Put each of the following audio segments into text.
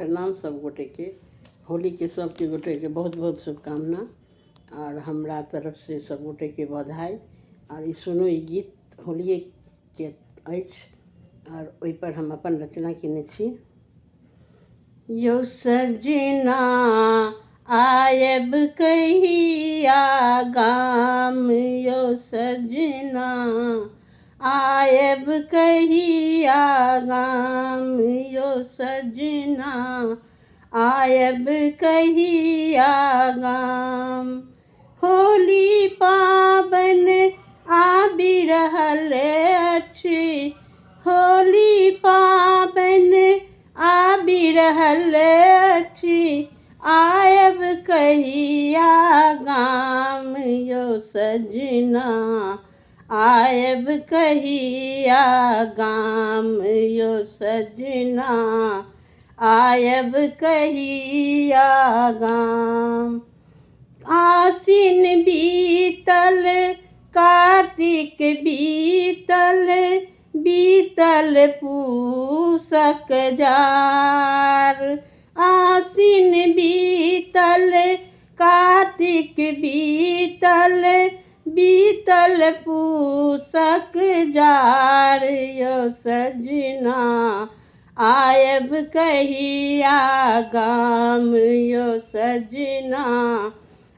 प्रणाम सब गोटे के। होली के सब के गोटे के बहुत बहुत शुभकामना और हमरा तरफ से सब गोटे के बधाई। और ई सुनू, ई गीत होलिये के अछि और ओहि पर हम अपन रचना केने छी। यो सजना आयब कहिया गाम, यो सजना आयब कहिया गाम, यो सजना आयब कहिया गाम। होली पाबन आबि रहल अछि, होली पाबन आबि रहल अछि, आयब कहिया गाम, यो सजना आयब कहिया गाम, यो सजना आयब कहिया गाम। आसिन बीतल कार्तिक बीतल, बीतल पूसक जार। आसिन बीतल कार्तिक बीतल, बीतल पूसक जार, यो सजना आयब कहिया गाम, यो सजना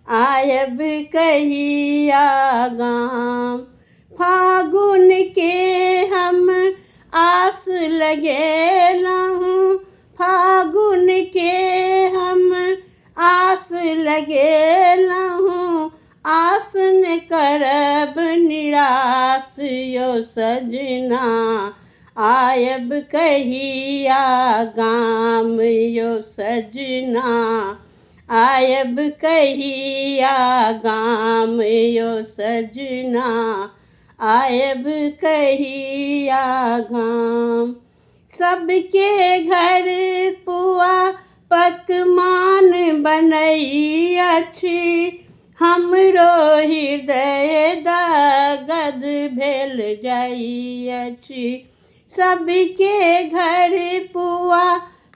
आयब कहिया गाम। फागुन के हम आस लगेलहुँ, फागुन के हम आस लगेलहुँ, आस न करब निराश, यो सजना आयब कहिया गाम, यो सजना आयब कहिया गाम, यो सजना आयब कहिया गाम। सबके घर पुआ पकवान बनई अछि, हमरो हृदय गद भेल जाइ अछि। सबके घर पुआ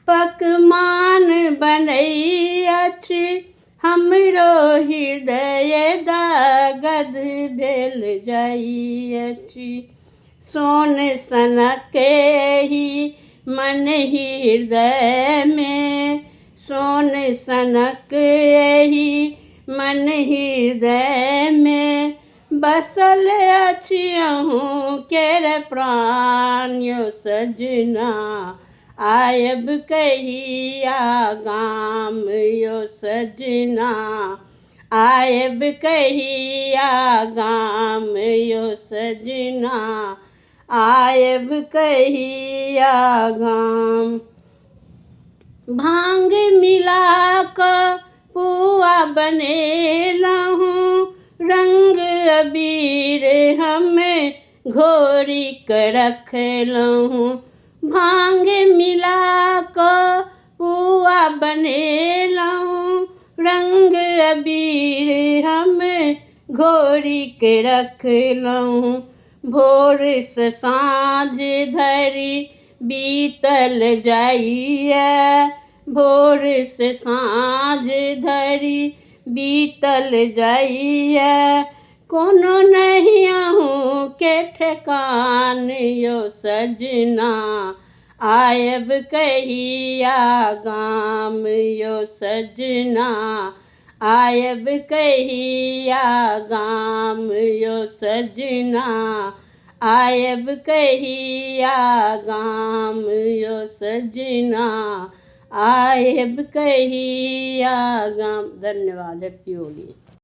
पकवान बनई अछि, हमरो हृदय गद भेल जाइ अछि। सोन सनक एहि मन हृदय में, सोन सनक एहि मन हृदय में, बसल अछि अहूँ केर प्राण, यो सजना आयब कहिया गाम, यो सजना आयब कहिया गाम, यो सजना आयब कहिया गाम। भांग मिला कऽ पुआ बनेलहुँ, रंग अबीर हमे घोरी कऽ रखलहुँ। भांग मिला कऽ पुआ बनेलहुँ, रंग अबीर हमे घोरी के रखलहुँ। भोर से साँझ धरि बीतल जाइए, भोर से साँझ धरि बीतल जाइए, कोनो नहीं अहूँ के ठेकान, यो सजना आयब कहिया गाम, यो सजना आयब कहिया गाम, यो सजना आयब कहिया गाम, यो सजना आयब कहिया गाम। धन्यवाद। हैप्पी होली।